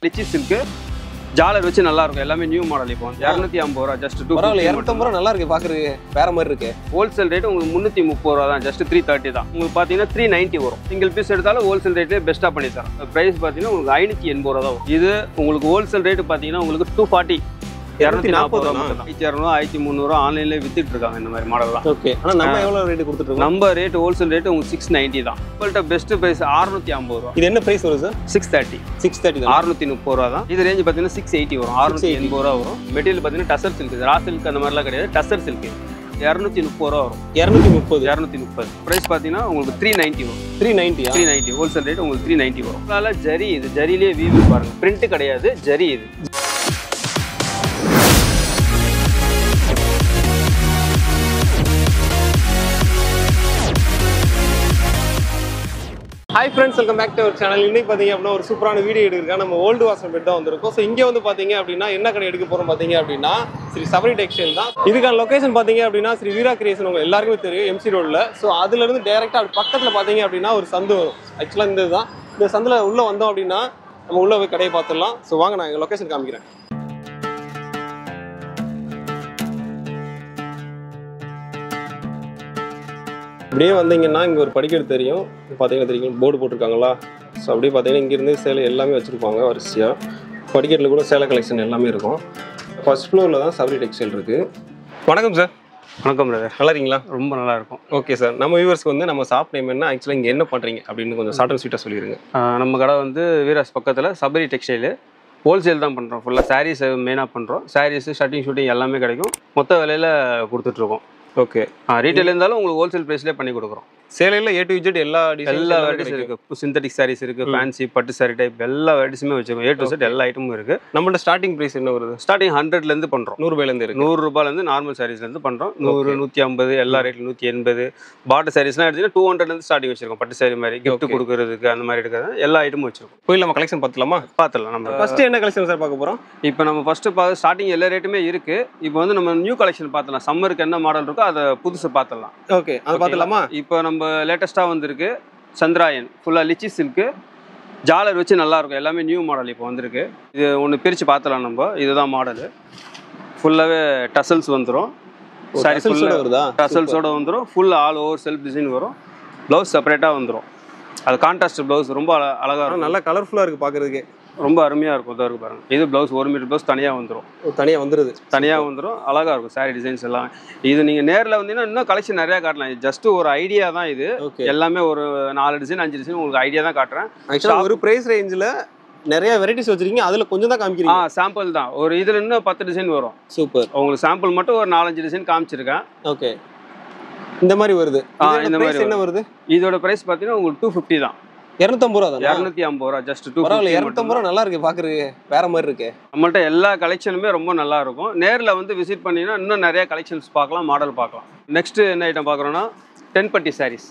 Lychee silk ஜாலர் வச்சு நல்லா இருக்கும். எல்லாமே நியூ மாடல். இப்போ 250 ரூபா ஜஸ்ட் 250 ரூபா நல்லா இருக்கு பாக்குறது. வேற மாதிரி இருக்கு. ஹோல்சேல் ரேட் உங்களுக்கு 330 ரூபா தான். ஜஸ்ட் 330 தான். உங்களுக்கு பாத்தீங்கன்னா 390 வரும். சிங்கிள் பீஸ் எடுத்தாலும் ஹோல்சேல் ரேட்லேயே பெஸ்ட்டாக பண்ணி தரோம். பிரைஸ் பார்த்தீங்கன்னா உங்களுக்கு 580 ரூபா தான் வரும். இது உங்களுக்கு ஹோல்சேல் ரேட் பார்த்தீங்கன்னா உங்களுக்கு 240 240 ரூபா மட்டும் தான். 1200 1300 ஆன்லைன்லேயே வித்துட்டு இருக்காங்க இந்த மாதிரி மாடல்லாம். ஓகே. ஆனால் நம்ம எவ்வளோ ரேட் கொடுத்துட்டு நம்ம ரேட் ஹோல்சேல் ரேட் உங்களுக்கு 690 தான். உங்கள்கிட்ட பெஸ்ட் பிரைஸ் 650 ரூபா. இது என்ன பிரைஸ் வரும் சார்? 630 630 630 ரூபா தான். இது ரேஞ்ச் பார்த்தீங்கன்னா 680 வரும். 680 ரூபா வரும். மெட்டீரியல் பார்த்தீங்கன்னா டசர் சில்க், ரா சில்க் அந்த மாதிரிலாம் கிடையாது. டசர் சில்க் 230 ரூபா வரும். 230 பிரைஸ் பார்த்தீங்கன்னா உங்களுக்கு 390 வரும். 390 ஹோல்சேல் ரேட் உங்களுக்கு 390 வரும். அதனால ஜரி, இது ஜரியிலே வீவு பாருங்க, பிரிண்ட் கிடையாது, ஜரி இது. Hi friends, welcome back to our channel. இன்னைக்கு பார்த்தீங்க அப்படின்னா ஒரு சூப்பரான வீடியோ எடுக்கிறேன். நம்ம ஓல்டு வாசல் பெட் தான் வந்திருக்கோம். ஸோ இங்கே வந்து பார்த்தீங்க அப்படின்னா என்ன கடை எடுக்க போகிறோம் பார்த்தீங்க அப்படின்னா ஸ்ரீ சபரி டெக்ஸ்டைல் தான். இதுக்கான லொக்கேஷன் பார்த்தீங்க அப்படின்னா ஸ்ரீ வீரா கிரியேஷன் உங்களுக்கு எல்லாருக்குமே தெரியும், எம்சி ரோடில். ஸோ அதுலேருந்து டேரெக்டாக அப்படி பக்கத்தில் பார்த்தீங்க அப்படின்னா ஒரு சந்து வரும். ஆக்சுவலாக இந்த இதுதான். இந்த சந்தில் உள்ளே வந்தோம் அப்படின்னா நம்ம உள்ளே போய் கடையை பார்த்துடலாம். ஸோ வாங்க நான் எங்கள் லொக்கேஷன் காமிக்கிறேன். அப்படியே வந்தீங்கன்னா இங்கே ஒரு படிக்கட்டு தெரியும். பார்த்தீங்கன்னா தெரியும் போர்டு போட்டிருக்காங்களா. ஸோ அப்படியே பார்த்தீங்கன்னா இங்கேருந்து சேலை எல்லாமே வச்சுருப்பாங்க வரிசையாக. படிக்கட்டில் கூட சேலை கலெக்ஷன் எல்லாமே இருக்கும். ஃபர்ஸ்ட் ஃப்ளோரில் தான் சபரி டெக்ஸ்டைல் இருக்குது. வணக்கம் சார். வணக்கம் பிரதர். நல்லா இருக்கீங்களா? ரொம்ப நல்லா இருக்கும். Okay sir. நம்ம வியூவர்ஸ்க்கு வந்து நம்ம ஷாப் நேம் என்ன, ஆக்சுவலாக இங்கே என்ன பண்ணுறீங்க அப்படின்னு கொஞ்சம் ஷார்ட் அண்ட் ஸ்வீட்டாக சொல்லிடுங்க. நம்ம கடை வந்து வீராஸ் பக்கத்தில் சபரி டெக்ஸ்டைலு. ஹோல்சேல் தான் பண்ணுறோம். ஃபுல்லாக சாரீஸ் மெயினாக பண்ணுறோம். சாரீஸு ஷர்ட்டிங் ஷூட்டிங் எல்லாமே கிடைக்கும். மொத்த விலையில் கொடுத்துட்ருக்கோம். ஓகே. ரீட்டைல் இருந்தாலும் உங்களுக்கு ஹோல்சேல் ப்ரைஸ்லேயே பண்ணி கொடுக்குறோம். சேலையில் A to Z எல்லா வெரைட்டிஸ் இருக்குது. சிந்தட்டிக் சாரீஸ் இருக்குது, ஃபேன்சி பட்டு சாரி டைப் எல்லா வெரைட்டிஸுமே வச்சுக்கோங்க. A to Z எல்லா ஐட்டமும் இருக்குது. நம்மளோட ஸ்டார்டிங் ப்ரைஸ் என்ன வருது? ஸ்டார்டிங் 100லேருந்து பண்ணுறோம். 100 ரூபாயிலேருந்து இருக்குது. 100 ரூபாயிலேருந்து நார்மல் சாரீஸ்லேருந்து பண்ணுறோம். 100 150 எல்லா ரேட்டில் 180. பாட்டு சாரீஸ்லாம் எடுத்தீங்கன்னா 200லேருந்து ஸ்டார்டிங் வச்சிருக்கோம். பட்டு சாரி மாதிரி கிஃப்ட் கொடுக்குறதுக்கு அந்த மாதிரி எடுக்கிறது எல்லா ஐட்டமும் வச்சிருக்கோம். போய் நம்ம கலெக்ஷன் பார்த்துலாமா? பார்த்துலாம். நம்ம ஃபஸ்ட்டு என்ன கலெக்ஷன் சார் பார்க்க போகிறோம்? இப்போ நம்ம ஃபஸ்ட்டு பார்த்து ஸ்டார்டிங் எல்லா ரேட்டுமே இருக்குது. இப்போ வந்து நம்ம நியூ கலெக்ஷன் பார்த்துலாம். சம்மருக்கு என்ன மாடல் இருக்கோ அதை புதுசு பார்த்துடலாம். ஓகே, அதை பார்த்துலாமா? இப்போ நம்ம லேட்டஸ்ட்டாக வந்திருக்கு சந்திராயன். ஃபுல்லாக லிச்சி சில்க்கு ஜாலர் வச்சு நல்லாயிருக்கும். எல்லாமே நியூ மாடல் இப்போ வந்திருக்கு. இது ஒன்று பிரித்து பார்த்துலாம். நம்ம இதுதான் மாடலு. ஃபுல்லாகவே டசல்ஸ் வந்துடும். சாரி ஃபுல்லாக வருதா? டசல்ஸோடு வந்துடும். Full all over self design வரும். ப்ளவுஸ் செப்பரேட்டாக வந்துடும். அது கான்ட்ராஸ்ட் ப்ளவுஸ் ரொம்ப அழகாக இருக்கும். நல்லா கலர்ஃபுல்லாக இருக்குது பார்க்குறதுக்கு. ரொம்ப அருமையாக இருக்கும். இதாக இருக்குது பாருங்கள். இது ப்ளவுஸ் 1 மீட்டர் ப்ளவுஸ் தனியாக வந்துடும். தனியாக வந்துடும். அழகாக இருக்கும் சாரி டிசைன்ஸ் எல்லாம். இது நீங்கள் நேரில் வந்தீங்கன்னா இன்னும் கலெக்ஷன் நிறையா காட்டலாம். இது ஜஸ்ட் ஒரு ஐடியா தான். இது எல்லாமே ஒரு 4 டிசைன் 5 டிசைன் உங்களுக்கு ஐடியா தான் காட்டுறேன். ஆக்சுவலாக ஒரு ப்ரைஸ் ரேஞ்சில் நிறைய வெரைட்டிஸ் வச்சிருக்கீங்க. அதில் கொஞ்சம் தான் காமிக்கிறீங்க. சாம்பிள் தான். ஒரு இதில் இன்னும் 10 டிசைன் வரும். சூப்பர். உங்களுக்கு சாம்பிள் மட்டும் ஒரு 4-5 டிசைன் காமிச்சிருக்கேன். ஓகே, இந்த மாதிரி வருது. இந்த மாதிரி என்ன வருது? இதோட ப்ரைஸ் பார்த்தீங்கன்னா உங்களுக்கு 250 தான். 250 ரூபா தான். 250 ரூபா ஜஸ்ட் 250. 250 ரூபா நல்லா இருக்கு பார்க்குறதுக்கு. வேற மாதிரி இருக்கு. நம்மள்ட்ட எல்லா கலெக்ஷனுமே ரொம்ப நல்லா இருக்கும். நேரில் வந்து விசிட் பண்ணிங்கன்னா இன்னும் நிறைய கலெக்ஷன்ஸ் பார்க்கலாம், மாடல் பார்க்கலாம். நெக்ஸ்ட் என்ன ஐட்டம் பார்க்குறோன்னா டென்பட்டி சாரீஸ்.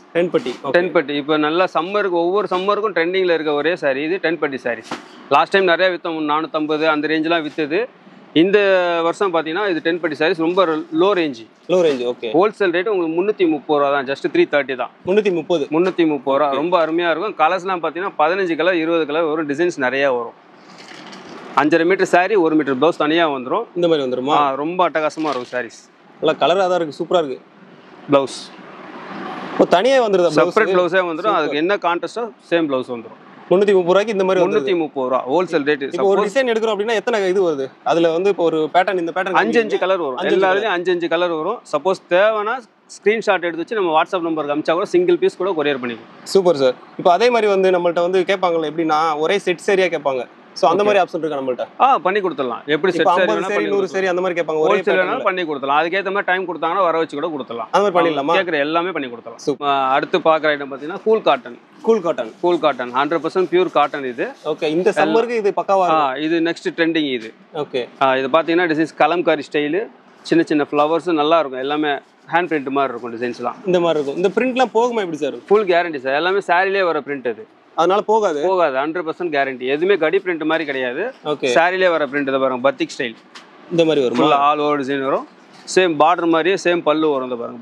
டென்பட்டி இப்போ நல்லா சம்மருக்கு ஒவ்வொரு சம்மருக்கும் ட்ரெண்டிங்கில் இருக்க ஒரே சாரீ இது டென்பட்டி சாரீஸ். லாஸ்ட் டைம் நிறையா விற்றோம். 450 அந்த ரேஞ்செலாம் விற்றுது. இந்த வருஷம் பார்த்தீங்கன்னா இது டென்பட்டி சாரீஸ் ரொம்ப low range. Okay. Wholesale rate உங்களுக்கு 330 ரூபா தான். ஜஸ்ட் 330 தான். 330 ரூபா. ரொம்ப அருமையாக இருக்கும். கலர்ஸ்லாம் பார்த்தீங்கன்னா 15 கலர் 20 கலர் வரும். டிசைன்ஸ் நிறையா வரும். 5.5 மீட்டர் சாரீ 1 மீட்டர் ப்ளவுஸ் தனியாக வந்துடும். இந்த மாதிரி வந்துருமா? ரொம்ப அட்டகாசமாக இருக்கும் சாரீஸ். நல்லா கலராக தான் இருக்குது. சூப்பராக இருக்குது. ப்ளவுஸ் தனியாக வந்துடுது. செப்பரேட் ப்ளவுஸே வந்துடும். அதுக்கு என்ன கான்ட்ராஸ்டோ சேம் ப்ளவுஸ் வந்துடும். 330 ரூபாய்க்கு இந்த மாதிரி 330 ரூபா ஹோல்சேல் ரேட். இப்போ ஒரு டிசைன் எடுக்கிறோம் அப்படின்னா எத்தனை இது வருது? அதுல வந்து இப்போ ஒரு பேட்டர்ன், இந்த பேட்டர்ன் 5 கலர் வரும். எல்லாத்துலயும் 5 கலர் வரும். சப்போஸ் தேவைன்னா ஸ்கிரீன்ஷாட் எடுத்து வச்சு நம்ம வாட்ஸ்அப் நம்பருக்கு அனுப்பிச்சா கூட சிங்கிள் பீஸ் கூட கொரியர் பண்ணிக்கலாம். Super sir. இப்போ அதே மாதிரி வந்து நம்மள்ட்ட வந்து கேட்பாங்கல்ல, எப்படின்னா ஒரே செட் சரியா கேட்பாங்க. ஸோ அந்த மாதிரி ஆப்ஷன் இருக்கா நம்மள்ட்ட? பண்ணி கொடுத்துடலாம். எப்படி செட் சரி 100 சரி அந்த மாதிரி கேட்பாங்க. ஒரே செட் பண்ணி கொடுத்துடலாம். அதுக்கேற்ற மாதிரி டைம் கொடுத்தாங்கன்னா வர வச்சு கூட கொடுத்துடலாம். அந்த மாதிரி பண்ணிடலாமா? கேட்குற எல்லாமே பண்ணி கொடுத்துடலாம். அடுத்து பார்க்குற ஐட்டம் பார்த்தீங்கன்னா கூல் காட்டன் 100% பியூர் காட்டன் இது. ஓகே. இந்த சம்மருக்கு இது பக்காவா. இது நெக்ஸ்ட் ட்ரெண்டிங் இது. ஓகே. இது பார்த்தீங்கன்னா டிசைன்ஸ் கலம்காரி ஸ்டைலு. சின்ன சின்ன ஃப்ளவர்ஸும் நல்லா இருக்கும். எல்லாமே ஹேண்ட் பிரிண்ட் மாதிரி இருக்கும். டிசைன்ஸ்லாம் இந்த மாதிரி இருக்கும். இந்த பிரிண்ட்லாம் போகுமா எப்படி சார்? Full guarantee sir. எல்லாமே சாரிலே வர பிரிண்ட் அது. அதனால போகாது. 100% கேரண்டி. எதுவுமே கடி பிரிண்ட் மாதிரி கிடையாது. ஓகே. சாரிலே வர பிரிண்ட் இதை பாருங்க. பத்திக் ஸ்டைல் இந்த மாதிரி வரும். ஃபுல் ஆல் ஓவர் டிசைன் வரும். சேம் பார்டர் மாதிரியே சேம் பல்லு வரும். இந்த பாருங்க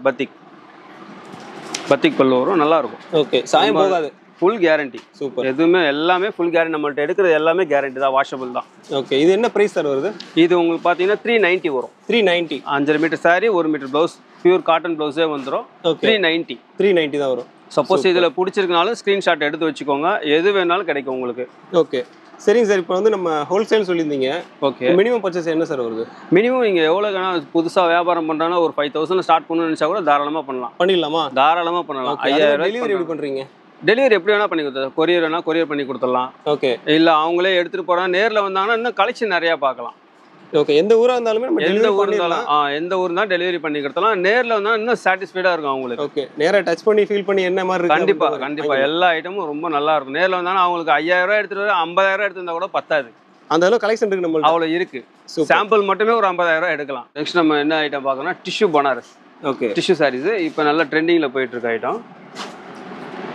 பத்திக் பல்லு வரும். நல்லா இருக்கும். ஓகே. சாயம் போகாது. Full guarantee. சூப்பர். எதுவுமே எல்லாமே ஃபுல் கேரண்டி. நம்மள்ட்ட எடுக்கிறது எல்லாமே கேரண்டி தான், வாஷபிள் தான். ஓகே, இது என்ன பிரைஸ் சார் வருது? இது உங்களுக்கு பார்த்தீங்கன்னா 390 வரும். 390. 5.5 metre sari, 1 metre blouse, pure cotton ப்ளவுஸே வந்துடும். 390. 390 தான் வரும். சப்போஸ் இதில் பிடிச்சிருக்கனாலும் ஸ்க்ரீன்ஷாட் எடுத்து வச்சுக்கோங்க, எது வேணாலும் கிடைக்கும் உங்களுக்கு. ஓகே, சரிங்க சார். இப்போ வந்து நம்ம ஹோல்சேல் சொல்லியிருந்தீங்க. ஓகே, மினிமம் பர்ச்சேஸ் என்ன சார் வருது? மினிமம் நீங்கள் எவ்வளோக்குன்னா புதுசாக வியாபாரம் பண்ணுறாங்கன்னா ஒரு 5000 ஸ்டார்ட் பண்ணணும்னு நினச்சா கூட தாராளமாக பண்ணலாம். பண்ணிடலாமா? தாராளமாக பண்ணலாம். 5000 டெலிவரி எப்படி பண்ணுறீங்க? டெலிவரி எப்படி வேணால் பண்ணி கொடுத்தா, கொரியர் வேணால் கொரியர் பண்ணி கொடுத்துடலாம். ஓகே, இல்லை அவங்களே எடுத்துகிட்டு போகிறாங்க, நேரில் வந்தாங்கன்னா இன்னும் கலெக்ஷன் நிறையா பார்க்கலாம். ஓகே, எந்த ஊராக இருந்தாலுமே நம்ம எந்த ஊர் இருந்தாலும் எந்த ஊர் தான் டெலிவரி பண்ணி கொடுத்தலாம். நேரில் வந்தால் இன்னும் சாட்டிஸ்ஃபைடாக இருக்கும் அவங்களுக்கு. ஓகே, நேராக டச் பண்ணி ஃபீல் பண்ணி என்ன மாதிரி இருக்கு? கண்டிப்பாக எல்லா ஐட்டமும் ரொம்ப நல்லா இருக்கும். நேரில் வந்தாலும் அவங்களுக்கு 5000 எடுத்துகிட்டு வர 50000 எடுத்துருந்தா கூட பத்தாது. அந்த அளவு கலெக்ஷன் இருக்கு நம்மளுக்கு. அவ்வளோ இருக்கு. சாம்பிள் மட்டுமே ஒரு 50000 எடுக்கலாம். நெக்ஸ்ட் நம்ம என்ன ஐட்டம் பார்க்கணும்னா tissue Banaras. Okay, tissue sarees இப்போ நல்லா ட்ரெண்டிங்கில் போயிட்டு இருக்க ஐட்டம்.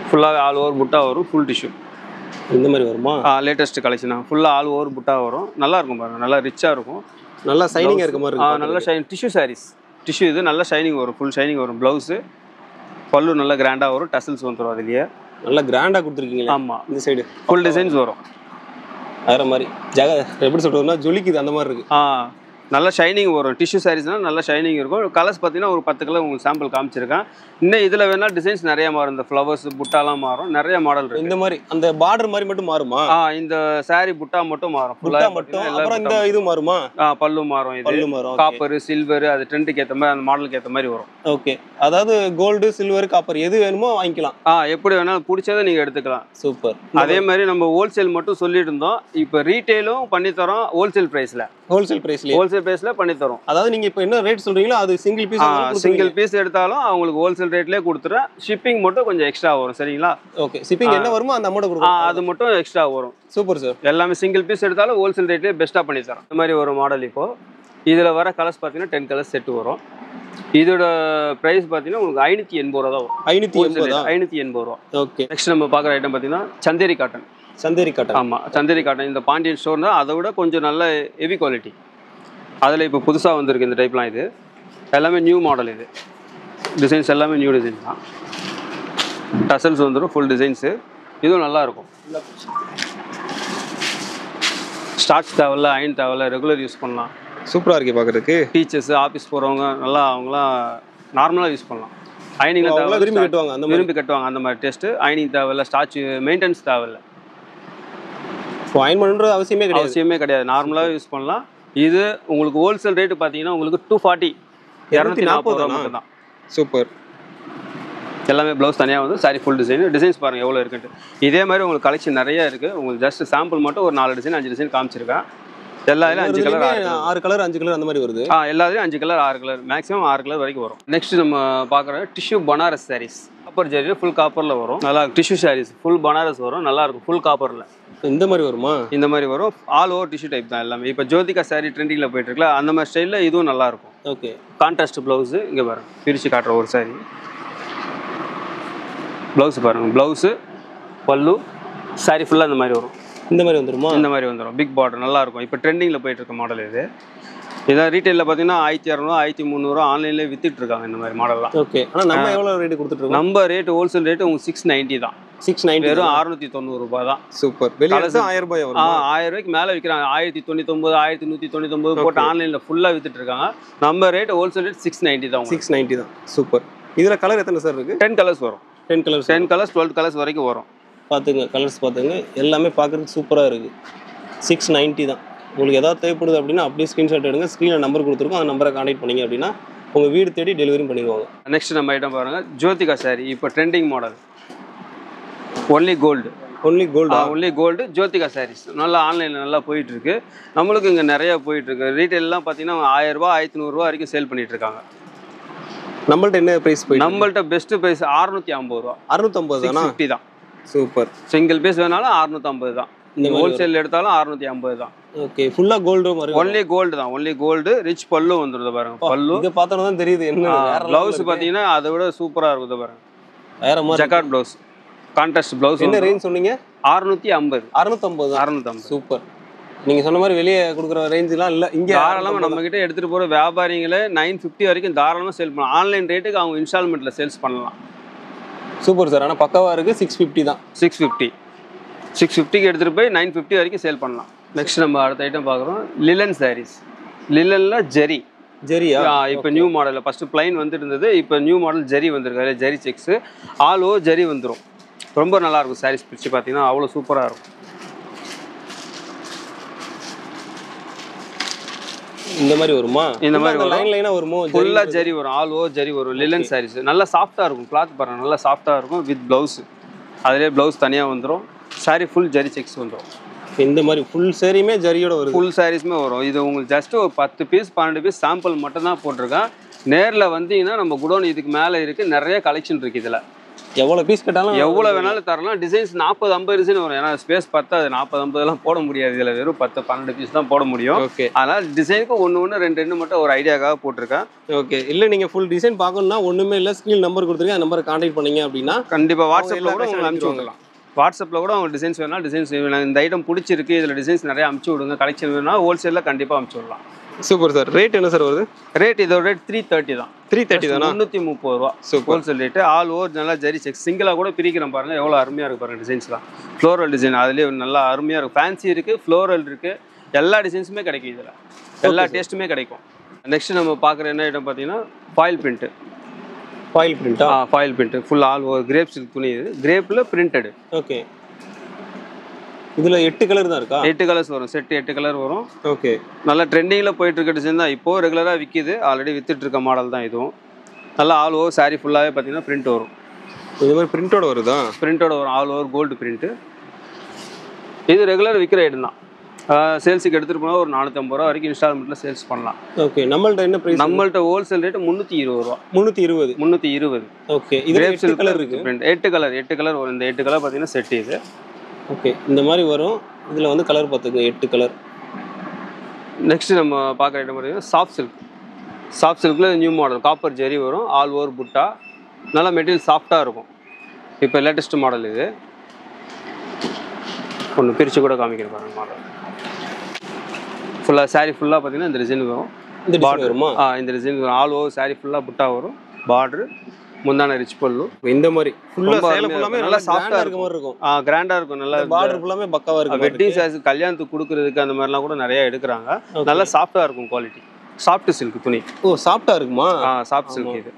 ஃபுல்லாக ஆல் ஓவர் புட்டா வரும், ஃபுல் டிஷ்யூ. இந்த மாதிரி வருமா? லேட்டஸ்ட் கலெக்ஷனா ஃபுல்லாக ஆல் ஓவர் புட்டா வரும். நல்லா இருக்கும் பாருங்க, நல்லா ரிச்சாக இருக்கும், நல்லா ஷைனிங்காக இருக்க மாதிரி இருக்கும். நல்லா ஷைன் டிஷ்யூ சாரீஸ். டிஷ்யூ இது நல்லா ஷைனிங் வரும், ஃபுல் ஷைனிங் வரும். ப்ளவுஸு பல்லு நல்லா கிராண்டாக வரும், டசல்ஸ் வந்துடும் அதுலேயே. நல்லா கிராண்டாக கொடுத்துருக்கீங்களா? ஆமாம், இந்த சைடு ஃபுல் டிசைன்ஸ் வரும். வேறு மாதிரி எப்படி சொல்கிறதுனா ஜொலிக்குது அந்த மாதிரி இருக்குது. நல்லா ஷைனிங் வரும். டிஷ்யூ சாரீஸ்னால் நல்லா ஷைனிங் இருக்கும். கலர்ஸ் பார்த்தீங்கன்னா ஒரு 10 கலர் உங்களுக்கு சாம்பிள் காமிச்சிருக்கேன். இன்னும் இதில் வேணால் டிசைன்ஸ் நிறைய மாறும். இந்த ஃப்ளவர்ஸ் புட்டாலாம் மாறும், நிறைய மாடல் இருக்கு. இந்த மாதிரி அந்த பார்டர் மாதிரி மட்டும் மாறுமா? இந்த சாரி புட்டா மட்டும் மாறும், புட்டா மட்டும். அப்புறம் இந்த இது மாறுமா? பல்லு மாறும். இது பல்லு மாறும், காப்பர் சில்வர், அது ட்ரெண்டுக்கு ஏற்ற மாதிரி அந்த மாடலுக்கு ஏற்ற மாதிரி வரும். ஓகே, அதாவது கோல்டு சில்வர் காப்பர் எது வேணுமோ வாங்கிக்கலாம். எப்படி வேணாலும் பிடிச்சதை நீங்கள் எடுத்துக்கலாம். சூப்பர். அதே மாதிரி நம்ம ஹோல்சேல் மட்டும் சொல்லிட்டு இருந்தோம், இப்போ ரீட்டைலும் பண்ணித்தரோம். ஹோல்சேல் ப்ரைஸில் பண்ணித்தரோம். அதாவது நீங்க இப்போ என்ன ரேட் சொல்றீங்களோ அது சிங்கிள் பீஸ் எடுத்தாலும் அவங்களுக்கு ஹோல்சேல் ரேட்லயே கொடுத்துறேன். ஷிப்பிங் மட்டும் கொஞ்சம் எக்ஸ்ட்ரா வரும். சரிங்களா? ஓகே, ஷிப்பிங் என்ன வருமோ அந்த அமௌண்ட் கொடுப்போம். அது மட்டும் எக்ஸ்ட்ரா வரும். Super sir. எல்லாமே சிங்கிள் பீஸ் எடுத்தாலும் ஹோல்சேல் ரேட்லயே பெஸ்ட்டாக பண்ணி தரோம். இந்த மாதிரி ஒரு மாடல். இப்போ இதில் வர கலர்ஸ் பார்த்தீங்கன்னா 10 கலர்ஸ் செட்டு வரும். இதோட ப்ரைஸ் பார்த்தீங்கன்னா உங்களுக்கு 580 ரூபா தான் வரும். 580 ரூபா. ஓகே, நெக்ஸ்ட் நம்ம பார்க்குற ஐட்டம் பார்த்தீங்கன்னா சந்தேரி காட்டன். சந்தேரி காட்டன். ஆமாம், சந்தேரி காட்டன். இந்த பாண்டியன் ஸ்டோர் தான், அதை விட கொஞ்சம் நல்ல ஹெவி குவாலிட்டி. அதில் இப்போ புதுசாக வந்திருக்கு இந்த டைப்லாம். இது எல்லாமே நியூ மாடல். இது டிசைன்ஸ் எல்லாமே நியூ டிசைன் தான். டசல்ஸ் வந்துடும், ஃபுல் டிசைன்ஸு. இதுவும் நல்லாயிருக்கும். ஸ்டார்ச் தேவையில்ல, அயன் தேவையில்ல, ரெகுலர் யூஸ் பண்ணலாம். சூப்பராக இருக்குது பார்க்குறதுக்கு. டீச்சர்ஸ், ஆஃபீஸ் போகிறவங்க நல்லா அவங்களாம் நார்மலாக யூஸ் பண்ணலாம். அயனிங்லாம் தேவை, விரும்பி கட்டுவாங்க. அந்த மாதிரி டேஸ்ட்டு. அயனிங் தேவையில்ல, ஸ்டார்ச் மெயின்டெனன்ஸ் தேவையில்லை. அயன் பண்ணுறது அவசியமே கிடையாது. நார்மலாக யூஸ் பண்ணலாம். இது உங்களுக்கு ஹோல்சேல் ரேட்டு பார்த்தீங்கன்னா உங்களுக்கு 240 240 ரூபா மட்டும் தான். சூப்பர். எல்லாமே ப்ளவுஸ் தனியாக வந்து சாரி ஃபுல் டிசைன்ஸ் பாருங்கள் எவ்வளோ இருக்குன்ட்டு. இதே மாதிரி உங்களுக்கு கலெக்ஷன் நிறைய இருக்குது. உங்களுக்கு ஜஸ்ட் சாம்பிள் மட்டும் ஒரு 4 டிசைன் 5 டிசைன் காமிச்சிருக்கேன். எல்லாத்துலேயும் 5 கலர் 6 கலர் 5 கலர் அந்த மாதிரி வருது. எல்லாத்துலேயும் 5 கலர் 6 கலர் மேக்ஸிமம் 6 கலர் வரைக்கும் வரும். நெக்ஸ்ட் நம்ம பார்க்குற டிஷ்யூ பனாரஸ் சாரீஸ். காப்பர் ஜரியில் ஃபுல் காப்பரில் வரும். நல்லா டிஷ்யூ சாரீஸ் ஃபுல் பனாரஸ் வரும். நல்லாயிருக்கும், ஃபுல் காப்பரில். இந்த மாதிரி வருமா? இந்த மாதிரி வரும். ஆல் ஓவர் டிஷ்யூ டைப் தான் எல்லாமே. இப்போ ஜோதிகா சாரீ ட்ரெண்டிங்கில் போயிட்டு இருக்குல்ல, அந்த மாதிரி ஸ்டைலில் இதுவும் நல்லாயிருக்கும். Okay, contrast blouse. இங்கே பாருங்க, பிரித்து காட்டுற ஒரு சாரீ ப்ளவுஸ் பாருங்கள். ப்ளவுஸு பல்லு சாரீ ஃபுல்லாக இந்த மாதிரி வரும். இந்த மாதிரி வந்துருமா? இந்த மாதிரி வந்துடும். பிக் பார்டர் நல்லாயிருக்கும். இப்போ ட்ரெண்டிங்கில் போயிட்டு இருக்க மாடல் இது. இதான் ரீட்டைலில் பார்த்தீங்கன்னா 1200 1300 ஆன்லைன்லேயே வித்துட்டு இருக்காங்க இந்த மாதிரி மாடல்லாம். ஓகே, ஆனால் நம்ம எவ்வளோ ரேட்டு கொடுத்துட்ருக்கோம்? நம்ம ரேட்டு ஹோல்சேல் ரேட்டு உங்களுக்கு 690 தான். 690 வெறும் 690 ரூபாய் தான். சூப்பர். வெளியே 1000 ரூபாய் வரும். 1000 ரூபாய்க்கு மேலே விற்கிறாங்க. 1099 1199 போட்டு ஆன்லைனில் ஃபுல்லாக வித்துட்டு இருக்காங்க. நம்ம ரேட் ஹோல்சேல் ரேட் 690 தான். 690 தான். சூப்பர். இதில் கலர் எத்தனை சார் இருக்குது? 10 கலர்ஸ் வரும். 10 கலர்ஸ் 12 கலர்ஸ் வரைக்கும் வரும். பார்த்துங்க, கலர்ஸ் பார்த்துங்க. எல்லாமே பார்க்குறதுக்கு சூப்பராக இருக்குது. 690 தான். உங்களுக்கு எதாவது தேவைப்படுது அப்படின்னா அப்படியே ஸ்க்ரீன்ஷாட் எடுங்க. ஸ்க்ரீனில் நம்பர் கொடுத்துருக்கோம். அந்த நம்பரை கான்டாக்ட் பண்ணிங்க அப்படின்னா உங்கள் வீடு தேடி டெலிவரியும் பண்ணிடுவாங்க. நெக்ஸ்ட் நம்ம ஐட்டம் பாருங்கள், ஜோதிகா சாரி. இப்போ trending model. Only gold. Only gold Jyothika sarees. நல்லா ஆன்லைனில் நல்லா போயிட்டுருக்கு. நம்மளுக்கு இங்கே நிறையா போயிட்டுருக்கு. ரீட்டெயிலெலாம் பார்த்தீங்கன்னா 1000 ரூபா 1100 ரூபா வரைக்கும் சேல் பண்ணிட்டு இருக்காங்க. நம்மள்ட்ட என்ன ப்ரைஸ் போய்? நம்மள்ட்ட பெஸ்ட் ப்ரைஸ் 650 ரூபா. 650 தான். சூப்பர். சிங்கிள் பீஸ் வேணாலும் 650 தான். நீங்கள் ஹோல்சேல் எடுத்தாலும் 650 தான். ஓகே, ஃபுல்லாக கோல்டு மாதிரி. ஒன்லி கோல்டு தான். Only gold. ரிச் பல்லு வந்துடுது பாருங்க. பல்லு இதை பார்த்தோன்னா தான் தெரியுது என்ன. ப்ளவுஸ் பார்த்தீங்கன்னா அதை விட சூப்பராக இருக்குது பாருங்க. வேற மாதிரி ஜக்கார்ட் ப்ளவுஸ், கான்ட்ராஸ்ட் ப்ளவுஸ். என்ன ரேஞ்ச் சொன்னீங்க? 650. 650. சூப்பர். நீங்கள் சொன்ன மாதிரி வெளியே கொடுக்குற ரேஞ்செலாம் இல்லை. இங்கே தாராளமாக நம்மக்கிட்ட எடுத்துகிட்டு போகிற வியாபாரிகளே 950 வரைக்கும் தாராளமாக சேல் பண்ணலாம். ஆன்லைன் ரேட்டுக்கு அவங்க இன்ஸ்டால்மெண்ட்டில் சேல்ஸ் பண்ணலாம். Super sir. ஆனால் பக்காவாக இருக்குது. 650 தான். 650க்கு எடுத்துகிட்டு போய் 950 வரைக்கும் சேல் பண்ணலாம். நெக்ஸ்ட் நம்ம அடுத்த ஐட்டம் பார்க்குறோம் லிலன் சாரீஸ். லிலனில் ஜெரியா? இப்போ நியூ மாடலில் ஃபஸ்ட்டு பிளைன் வந்துட்டு இருந்தது, இப்போ நியூ மாடல் ஜெரி வந்திருக்கு. அதில் ஜெரி செக்ஸு ஆல் ஓவர் ஜெரி வந்துடும். ரொம்ப நல்லாயிருக்கும் சாரீஸ் பிரித்து பார்த்தீங்கன்னா அவ்வளோ சூப்பராக இருக்கும். இந்த மாதிரி வருமா? இந்த மாதிரி லைனாக வருமோ? ஃபுல்லாக ஜெரி வரும், ஆல் ஓவர் ஜெரி வரும். லிலன் சாரீஸ் நல்லா சாஃப்டாக இருக்கும். கிளாத் பாருங்கள் நல்லா சாஃப்டாக இருக்கும். வித் ப்ளவுஸு அதிலே ப்ளவுஸ் தனியாக வந்துடும். சாரீ ஃபுல் ஜெரி செக்ஸ் வந்துடும். இந்த மாதிரி ஃபுல் சாரியுமே ஜரியோட வரும். ஃபுல் சாரீஸுமே வரும். இது உங்களுக்கு ஜஸ்ட் ஒரு 10 பீஸ் 12 பீஸ் சாம்பிள் மட்டும் தான் போட்டிருக்கேன். நேரில் வந்தீங்கன்னா நம்ம குடோன் இதுக்கு மேலே இருக்குது. நிறைய கலெக்ஷன் இருக்குது. இதில் எவ்வளோ பீஸ் கேட்டாலும் எவ்வளோ வேணாலும் தரலாம். டிசைன்ஸ் 40-50 டிசைன் வரும். ஏன்னா ஸ்பேஸ் பார்த்தா அது 40-50 போட முடியாது. இதில் வெறும் 10-12 பீஸ் தான் போட முடியும். ஓகே. அதனால் டிசைனுக்கு ஒன்று 2 மட்டும் ஒரு ஐடியாக்காக போட்டிருக்கேன். ஓகே. இல்லை நீங்கள் ஃபுல் டிசைன் பார்க்கணுன்னா ஒன்றுமே இல்லை, ஸ்க்ரீன் நம்பர் கொடுத்துருக்கேன். அந்த நம்பரை கான்டாக்ட் பண்ணிங்க அப்படின்னா கண்டிப்பாக வாட்ஸ்அப்பில் கூட உங்களுக்கு அனுப்பிச்சி விடலாம். வாட்ஸ்அப்பில் கூட அவங்க டிசைன்ஸ் வேணால் டிசைன்ஸ் இந்த ஐட்டம் பிடிச்சிருக்கு, இதில் டிசைன்ஸ் நிறைய அனுப்பிச்சி விடுங்க, கலெக்ஷன் வேணும்னா ஹோல்சேலில் கண்டிப்பாக அனுப்பிச்சி விடலாம். Super sir. ரேட் என்ன சார் வருது? ரேட் இதோட ரேட் 330 தான். 330 தானா? 330 ரூபா ஹோல்சேல் ரேட்டு. ஆல் ஓவர் நல்லா ஜெரி செக்ஸ் சிங்கிளாக கூட பிரிக்கிறோம் பாருங்கள், எவ்வளோ அருமையாக இருக்குது பாருங்கள். டிசைன்ஸ்லாம் ஃப்ளோரல் டிசைன் அதுலேயே நல்லா அருமையாக இருக்கும். ஃபேன்சி இருக்குது, ஃப்ளோரல் இருக்குது, எல்லா டிசைன்ஸுமே கிடைக்கும். இதில் எல்லா டேஸ்ட்டுமே கிடைக்கும். நெக்ஸ்ட் நம்ம பார்க்குற என்ன ஐட்டம் பார்த்தீங்கன்னா ஃபாயில் பிரிண்ட்டு. ஃபாயில் பிரிண்டா? Foil print full all over crepe silk துணி. இது கிரேப்பில் பிரிண்டடு. ஓகே. இதில் 8 கலர் தான் இருக்கா? 8 கலர்ஸ் வரும். செட்டு 8 கலர் வரும். ஓகே. நல்லா ட்ரெண்டிங்கில் போயிட்டு இருக்க டிசைன் தான். இப்போது ரெகுலராக விற்கிது, ஆல்ரெடி வித்துட்டு இருக்க மாடல் தான் இதுவும். நல்லா ஆல் ஓவர் சாரீ ஃபுல்லாகவே பார்த்தீங்கன்னா பிரிண்ட் வரும். இது மாதிரி பிரிண்டோட வருதா? பிரிண்டோட வரும். All over gold print. இது ரெகுலர் விற்கிற ஐட்டம் தான். சேல்ஸுக்கு எடுத்துகிட்டு போனால் ஒரு 450 ரூபா வரைக்கும் இன்ஸ்டால்மெண்ட்டில் சேல்ஸ் பண்ணலாம். ஓகே. நம்மள்ட்ட என்ன ப்ரைஸ்? நம்மள்ட்ட ஹோல்சேல் ரேட்டு 320 ரூபா. 320. ஓகே. இது 8 கலர் இருக்குது. பிரிண்ட் 8 கலர் வரும். இந்த 8 கலர் பார்த்தீங்கன்னா செட் இது. ஓகே. இந்த மாதிரி வரும். இதில் வந்து கலர் பார்த்துங்க 8 கலர். நெக்ஸ்ட் நம்ம பார்க்குற ஐட்டம் பார்த்தீங்கன்னா சாஃப்ட் சில்க். சாஃப்ட் சில்கில் நியூ மாடல் காப்பர் ஜெரி வரும். ஆல் ஓவர் புட்டா, நல்லா மெட்டீரியல் சாஃப்டாக இருக்கும். இப்போ லேட்டஸ்ட் மாடல் இது. ஒன்று பிரித்து கூட காமிக்கிறேன் பாருங்கள் மாடல். ஃபுல்லாக சாரீ ஃபுல்லாக பார்த்தீங்கன்னா இந்த டிசைன் வரும். இந்த பார்டர் வருமா? இந்த டிசைன் வரும். ஆல் ஓவர் சாரீ ஃபுல்லாக புட்டா வரும். பார்டரு முந்தான ரிச் பல்லு. இந்த மாதிரி ஃபுல்லாக சேலை ஃபுல்லாமே நல்லா சாஃப்டாக இருக்க மாதிரி இருக்கும். கிராண்டாக இருக்கும். நல்லா பார்டர் ஃபுல்லாமே பக்காவாக இருக்கும். வெட்டிங் சாரீஸ் கல்யாணத்துக்கு கொடுக்குறதுக்கு அந்த மாதிரிலாம் கூட நிறைய எடுக்கிறாங்க. நல்லா சாஃப்டாக இருக்கும் குவாலிட்டி. சாஃப்ட் சில்க் துணி. ஓ, சாஃப்டாக இருக்குமா? சாஃப்ட் சில்க் இது.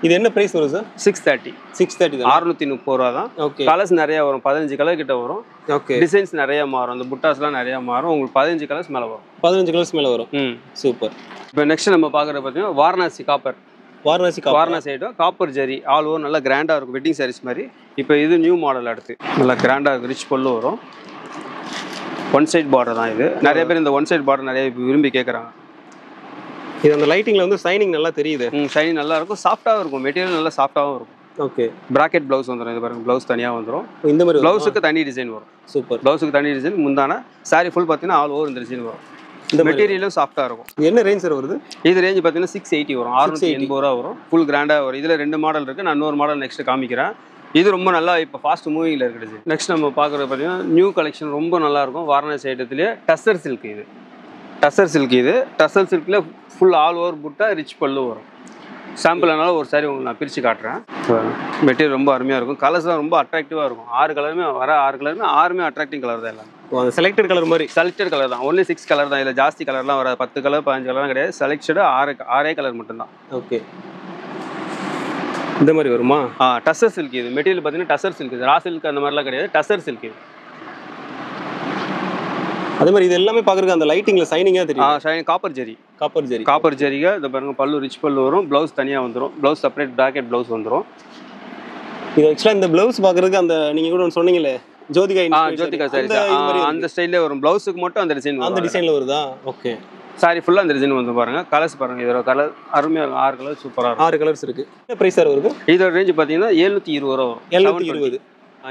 இது என்ன பிரைஸ் வரும் சார்? 630. 630 தான். 630 ரூபா தான். ஓகே. கலர்ஸ் நிறைய வரும். 15 கலர் கிட்ட வரும். ஓகே. டிசைன்ஸ் நிறைய மாறும். அந்த புட்டாஸ்லாம் நிறைய மாறும். உங்களுக்கு 15 கலர்ஸ் மேலே வரும். 15 கலர்ஸ் மேலே வரும். சூப்பர். இப்போ நெக்ஸ்ட் நம்ம பார்க்குறது பார்த்தீங்கன்னா Varanasi copper. Varanasi item copper zari all over நல்லா கிராண்டாக இருக்கும். வெட்டிங் சாரீஸ் மாதிரி. இப்போ இது நியூ மாடல் அடுத்து நல்லா கிராண்டாக இருக்கும். ரிச் பல்லு வரும். ஒன் சைட் பார்டர் தான் இது. நிறைய பேர் இந்த ஒன் சைட் பார்டர் நிறைய விரும்பி கேட்குறாங்க. இது அந்த லைட்டிங்கில் வந்து ஷைனிங் நல்லா தெரியுது. ஷைனிங் நல்லா இருக்கும். சாஃப்டாகவும் இருக்கும். மெட்டீரியல் நல்லா சாஃப்டாகவும் இருக்கும். ஓகே. ப்ராக்கெட் ப்ளவுஸ் வந்துடும். இது பாருங்கள், ப்ளவுஸ் தனியாக வந்துடும். இந்த மாதிரி ப்ளவுஸுக்கு தனி டிசைன் வரும். சூப்பர். ப்ளவுஸுக்கு தனி டிசைன். முந்தான சாரீ ஃபுல் பார்த்தீங்கன்னா ஆல் ஓவர் இந்த டிசைன் வரும். இந்த மெட்டீரியலும் சாஃப்டாக இருக்கும். என்ன ரேஞ்ச் சார் வருது? இது ரேஞ்ச் பார்த்தீங்கன்னா 680 வரும். 680 ரூபா வரும். ஃபுல் கிராண்டாக வரும். இதில் 2 மாடல் இருக்குது. நான் இன்னொரு மாடல் நெக்ஸ்ட் காமிக்கிறேன். இது ரொம்ப நல்லா இப்போ ஃபாஸ்ட் மூவிங்கில் இருக்குது. நெக்ஸ்ட் நம்ம பார்க்குறது பார்த்தீங்கன்னா நியூ கலெக்ஷன் ரொம்ப நல்லாயிருக்கும். வாரணாசி ஐட்டத்துலேயே டஸ்ஸர் சில்க். இது டஸ்ஸர் சில்க். இது டஸ்ஸர் சில்கில் ஃபுல் ஆல் ஓவர் புட்டா ரிச் பல்லு வரும். சாம்பிள்னால ஒரு சாரி உங்களுக்கு நான் பிரித்து காட்டுறேன். மெட்டீரியல் ரொம்ப அருமையாக இருக்கும். கலர்ஸ்லாம் ரொம்ப அட்ராக்டிவாக இருக்கும். 6 கலருமே வர 6 கலருமே 6மே அட்ராக்டிங் கலர் தான். எல்லாம் செலக்டட் கலர் மாதிரி. செலக்டட் கலர் தான். ஒன்லி 6 கலர் தான். இதில் ஜாஸ்தி கலர்லாம் வராது. 10 கலர் 15 கலர்லாம் கிடையாது. செலக்டடு 6 கலர் மட்டும்தான். ஓகே. இந்த மாதிரி வருமா? டஸ்ஸர் சில்க். இது மெட்டீரியல் பார்த்தீங்கன்னா டஸ்ஸர் சில்க். ரா சில்க் அந்த மாதிரிலாம் கிடையாது. டஸ்ஸர் சில்க். இது அதே மாதிரி இது எல்லாமே பார்க்குறதுக்கு அந்த லைட்டிங்கில் ஷைனிங்காக தெரியும். ஷைனிங் காப்பர் ஜெரி. காப்பர் ஜெரிங்க. இதை பாருங்க, பல்லு ரிச் பல்லு வரும். ப்ளவுஸ் தனியாக வந்துடும். ப்ளவுஸ் செப்பரேட் ப்ராக்கெட் ப்ளவுஸ் வந்துடும். இது ஆக்சுவலாக இந்த ப்ளவுஸ் பார்க்குறதுக்கு அந்த நீங்கள் கூட ஒன்று சொன்னீங்களே ஜோதிகா சாரி, அந்த ஸ்டைல்லே வரும். ப்ளவுஸுக்கு மட்டும் அந்த டிசைன். அந்த டிசைனில் வருதா? ஓகே. சாரி ஃபுல்லாக அந்த டிசைன் வந்து பாருங்கள். கலர்ஸ் பாருங்கள். இதோட கலர் அருமையாக இருக்கும். 6 கலர் சூப்பராக இருக்கும். 6 கலர்ஸ் இருக்குது. என்ன ப்ரைஸ் சார் வருது? இதோட ரேஞ்சு பார்த்தீங்கன்னா 720 ரூபா வரும். 720.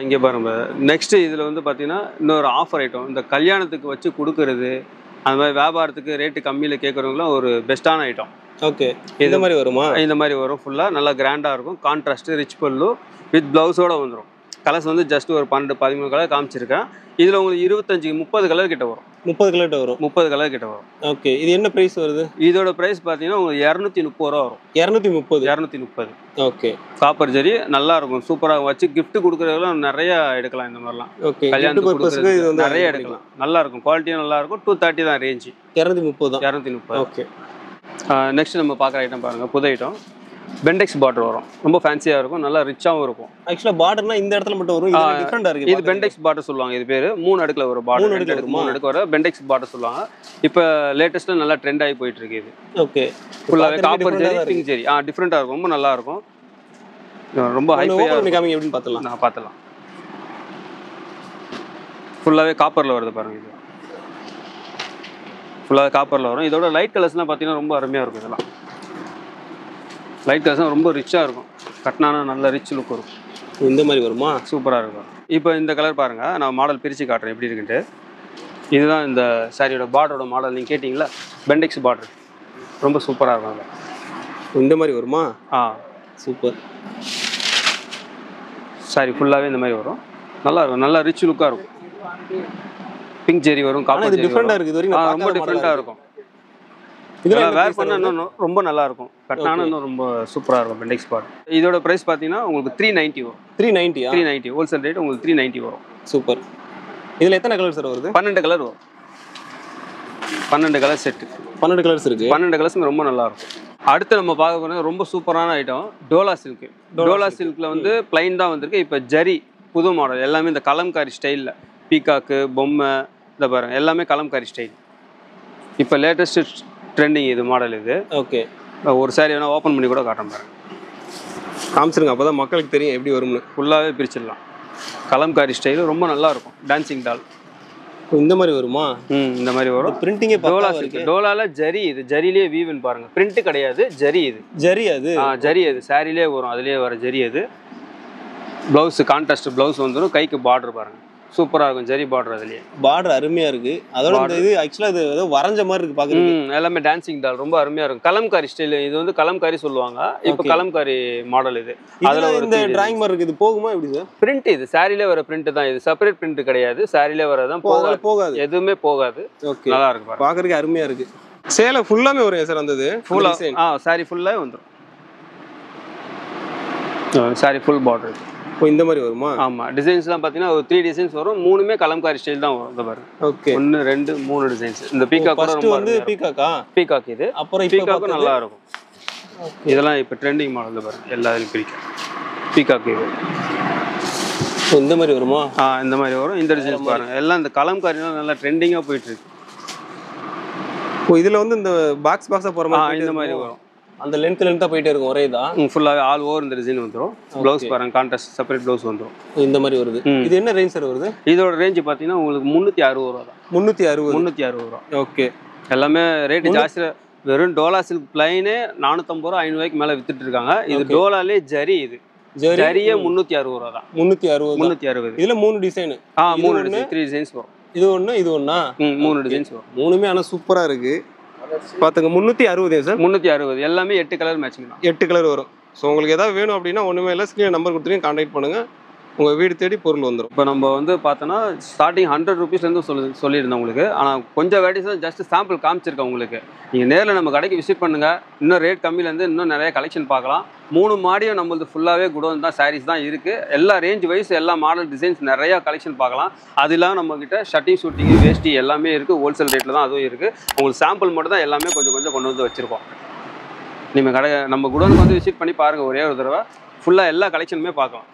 இங்கே பாருங்க. நெக்ஸ்ட்டு இதில் வந்து பார்த்தீங்கன்னா இன்னொரு ஆஃபர் ஐட்டம். இந்த கல்யாணத்துக்கு வச்சு கொடுக்குறது, அந்த மாதிரி வியாபாரத்துக்கு ரேட்டு கம்மியில் கேட்குறவங்களாம் ஒரு பெஸ்ட்டான ஐட்டம். ஓகே. இந்த மாதிரி வருமா? இந்த மாதிரி வரும். ஃபுல்லாக நல்லா கிராண்டாக இருக்கும். கான்ட்ராஸ்ட்டு ரிச் பல்லு வித் ப்ளவுஸோடு வந்துடும். கலர்ஸ் வந்து ஜஸ்ட் ஒரு 12-13 கலர் காமிச்சிருக்கேன். இதில் உங்களுக்கு 25-30 கலர் கிட்ட வரும். 30 கலர் வரும். 30 கலர் கிட்ட வரும். ஓகே, இது என்ன பிரைஸ் வருது? இதோட பிரைஸ் பார்த்தீங்கன்னா உங்களுக்கு 230 ரூபா வரும். 230. ஓகே, காப்பர் ஜரி நல்லா இருக்கும், சூப்பராக வச்சு கிஃப்ட் கொடுக்குறதுலாம் நிறைய எடுக்கலாம். இந்த மாதிரிலாம் ஓகே, கல்யாணத்துக்கு இது வந்து நிறைய எடுக்கலாம். நல்லா இருக்கும், குவாலிட்டியும் நல்லா இருக்கும். 230 தான் ரேஞ்சு. 230 தான். 230. ஓகே, நெக்ஸ்ட் நம்ம பார்க்குற ஐட்டம் பாருங்கள், புது ஐட்டம். பெண்டெக்ஸ் பார்டர் வரும், ரொம்ப ஃபேன்சியாக இருக்கும், நல்லா ரிச்சாகவும் இருக்கும். ஆக்சுவலாக பார்டர்னா இந்த இடத்துல மட்டும் வரும், இது டிஃப்ரெண்டாக இருக்குது. இது பெண்டெக்ஸ் பார்டர் சொல்லுவாங்க. இது பேர் 3 அடுக்கில் வரும் பார்டர். 3 அடுக்கு வர பெண்டெக்ஸ் பார்டர் சொல்லுவாங்க. இப்போ லேட்டஸ்ட்டாக நல்லா ட்ரெண்ட் ஆகி போயிட்டு இருக்கு. இது ஓகே, ஃபுல்லாகவே காப்பர் ஜெரி, பிங்க் ஜெரி. டிஃப்ரெண்ட்டாக இருக்கும், ரொம்ப நல்லா இருக்கும், ரொம்ப ஹைஃபையாக இருக்கும். எப்படின்னு பார்த்தலாம். நான் பார்த்தலாம். ஃபுல்லாகவே காப்பரில் வருது பாருங்கள். இது ஃபுல்லாக காப்பரில் வரும். இதோட லைட் கலர்ஸ்லாம் பார்த்தீங்கன்னா ரொம்ப அருமையாக இருக்கும். இதெல்லாம் லைட் கலர்ஸ்லாம் ரொம்ப ரிச்சாக இருக்கும். கட்டினானா நல்ல ரிச் லுக் இருக்கும். இந்த மாதிரி வருமா? சூப்பராக இருக்கும். இப்போ இந்த கலர் பாருங்கள், நான் மாடல் பிரித்து காட்டுறேன் எப்படி இருக்குன்ட்டு. இதுதான் இந்த சாரியோட பார்டரோட மாடல். நீங்கள் கேட்டிங்களா, பெண்டெக்ஸ் பார்டர் ரொம்ப சூப்பராக இருக்கும். அதில் இந்த மாதிரி வருமா? சூப்பர். சாரி ஃபுல்லாகவே இந்த மாதிரி வரும், நல்லா இருக்கும், நல்லா ரிச் லுக்காக இருக்கும். பிங்க் ஜெரி வரும், காப்பர் ஜெரி டிஃப்ரெண்டாக இருக்குது. ரொம்ப டிஃப்ரெண்ட்டாக இருக்கும். இதெல்லாம் வேர் பண்ண இன்னும் ரொம்ப நல்லா இருக்கும். கட்டினாலும் இன்னும் ரொம்ப சூப்பராக இருக்கும் பெண்டெக்ஸ் பார்டர். இதோட ப்ரைஸ் பார்த்தீங்கன்னா உங்களுக்கு 390 வரும். 390 ஹோல்சேல் ரேட் உங்களுக்கு 390 வரும். சூப்பர். இதில் எத்தனை கலர் சார் வருது? 12 கலர் வரும். 12 கலர் செட்டு. 12 கலர்ஸ் இருக்குது. 12 கலர்ஸும் ரொம்ப நல்லா இருக்கும். அடுத்து நம்ம பார்க்க போகிறது ரொம்ப சூப்பரான ஐட்டம், டோலா சில்க். டோலா சில்கில் வந்து பிளைன் தான் வந்திருக்கு. இப்போ ஜரி புது மாடல், எல்லாமே இந்த கலம்காரி ஸ்டைலில், பீகாக்கு பொம்மை இந்த பாருங்கள், எல்லாமே கலம்காரி ஸ்டைல். இப்போ லேட்டஸ்ட் ட்ரெண்டிங் இது மாடல். இது ஓகே, ஒரு சாரி வேணால் ஓப்பன் பண்ணி கூட காட்டுறேன் பாருங்க. காமிச்சிருங்க, அப்போ தான் மக்களுக்கு தெரியும் எப்படி வரும்னு. ஃபுல்லாகவே பிரிச்சிடலாம். கலம்காரி ஸ்டைலு ரொம்ப நல்லா இருக்கும். டான்சிங் டால் இந்த மாதிரி வருமா? இந்த மாதிரி வரும். பிரிண்டிங்கே டோலா சில்க். டோலால ஜரி, இது ஜரியிலே வீவன் பாருங்க. பிரிண்ட் கிடையாது, ஜரி. இது ஜரி. அது ஜரி. அது சாரிலே வரும், அதுலேயே வர ஜரி. அது ப்ளவுஸ் கான்ட்ராஸ்ட் ப்ளவுஸ் வந்துடும். கைக்கு பார்டர் பாருங்க, சூப்பராக இருக்கும். ஜரி பார்டர், அதுலேயே பார்டர் அருமையாக இருக்குது. அதோட இந்த இது ஆக்சுவலாக இது ஏதோ வரைஞ்ச மாதிரி இருக்குது பார்க்குறீங்க. எல்லாமே டான்சிங் டால் ரொம்ப அருமையாக இருக்கும். கலம்காரி ஸ்டைல். இது வந்து கலம்காரி சொல்லுவாங்க. இப்போ கலம்காரி மாடல். இது அதில் இந்த டிராயிங் மாதிரி இருக்குது. இது போகுமா எப்படி சார்? பிரிண்ட். இது சாரிலே வர பிரிண்ட் தான். இது செப்பரேட் பிரிண்ட் கிடையாது, சாரிலே வரதான். போகாது, எதுவுமே போகாது. ஓகே, நல்லா இருக்கு, பார்க்குறதுக்கு அருமையாக இருக்குது. சேலை ஃபுல்லாமே வரும் சார்? வந்தது ஃபுல்லாக சாரி ஃபுல்லாக வந்துடும். Sorry full border. இப்போ இந்த மாதிரி வருமா? ஆமாம். டிசைன்ஸ்லாம் பார்த்தீங்கன்னா ஒரு 3 டிசைன்ஸ் வரும். 3மே கலம்காரி ஸ்டைல் தான் வரும். இந்த பாருங்க. Okay, 1 2 3 designs. இந்த பீகாக் கூட ரொம்ப வந்து பீகாக்கா? பீகாக். இது அப்புறம் பீகாக்கும் நல்லா இருக்கும். இதெல்லாம் இப்போ ட்ரெண்டிங் மாடல் பாருங்க, எல்லாரும் பிரிக்கும். பீகாக் இது இந்த மாதிரி வருமா? இந்த மாதிரி வரும். இந்த டிசைன்ஸ் பாருங்க, எல்லாம் இந்த கலம்காரிலாம் நல்லா ட்ரெண்டிங்காக போயிட்டு இருக்கு. இப்போ இதில் வந்து இந்த பாக்ஸாக போகிற மாதிரி இந்த மாதிரி வரும். அந்த லென்த்தாக போயிட்டே இருக்கும். ஒரே தான் ஃபுல்லாகவே ஆல் ஓவர் இந்த டிசைன் வந்துடும். ப்ளவுஸ் பாருங்க, கான்ட்ராஸ்ட் செப்பரேட் ப்ளவுஸ் வந்துடும். இந்த மாதிரி வருது. இது என்ன ரேஞ்ச் சார் வருது? இதோட ரேஞ்சு பார்த்தீங்கன்னா உங்களுக்கு 360 ரூபா தான். 360 ரூபா. ஓகே, எல்லாமே ரேட்டு ஜாஸ்தியாக. வெறும் டோலா சில்க் பிளைனே 450 ரூபா 500 மேலே வித்துட்டு இருக்காங்க. இது டோலாலே ஜரி. இது ஜரியே 360 ரூபா தான். 360. இதில் 3 டிசைனு. 3 டிசைன்ஸ் வரும். இது ஒன்று, இது ஒன்றா? 3 டிசைன்ஸ் வரும். 3மே ஆனால் சூப்பராக இருக்குது. பார்த்துங்க, 360 சார். 360. எல்லாமே 8 கலர் மேட்சிங் தான். 8 கலர் வரும். ஸோ உங்களுக்கு எதாவது வேணும் அப்படின்னா ஒன்றுமே இல்லை, ஸ்க்ரீன் நம்பர் கொடுத்துருங்க, கான்டாக்ட் பண்ணுங்கள், உங்கள் வீடு தேடி பொருள் வந்துடும். இப்போ நம்ம வந்து பார்த்தோன்னா ஸ்டார்டிங் 100 ருபீஸ்லேருந்து சொல்லியிருந்தேன் உங்களுக்கு. ஆனால் கொஞ்சம் வெரைட்டிஸ் தான் ஜஸ்ட் சாம்பிள் காமிச்சிருக்கேன் உங்களுக்கு. நீங்கள் நேரில் நம்ம கடைக்கு விசிட் பண்ணுங்கள். இன்னும் ரேட் கம்மியிலேருந்து இன்னும் நிறைய கலெக்ஷன் பார்க்கலாம். 3 மாடியும் நம்மளது ஃபுல்லாகவே குடோன் தான், சாரீஸ் தான் இருக்குது. எல்லா ரேஞ்ச் வைஸ் எல்லா மாடல் டிசைன்ஸ் நிறையா கலெக்ஷன் பார்க்கலாம். அது இல்லாமல் நம்மக்கிட்ட ஷர்ட்டிங் ஷூட்டிங் வேஷ்டி எல்லாமே இருக்குது. ஹோல்சேல் ரேட்டில் தான் அதுவும் இருக்குது. உங்களுக்கு சாம்பிள் மட்டும் தான் எல்லாமே கொஞ்சம் கொஞ்சம் கொண்டு வந்து வச்சுருக்கோம். நீங்கள் நம்ம குடோனுக்கு வந்து விசிட் பண்ணி பாருங்கள், ஒரே ஒரு தடவை ஃபுல்லாக எல்லா கலெக்ஷனுமே பார்க்கலாம்.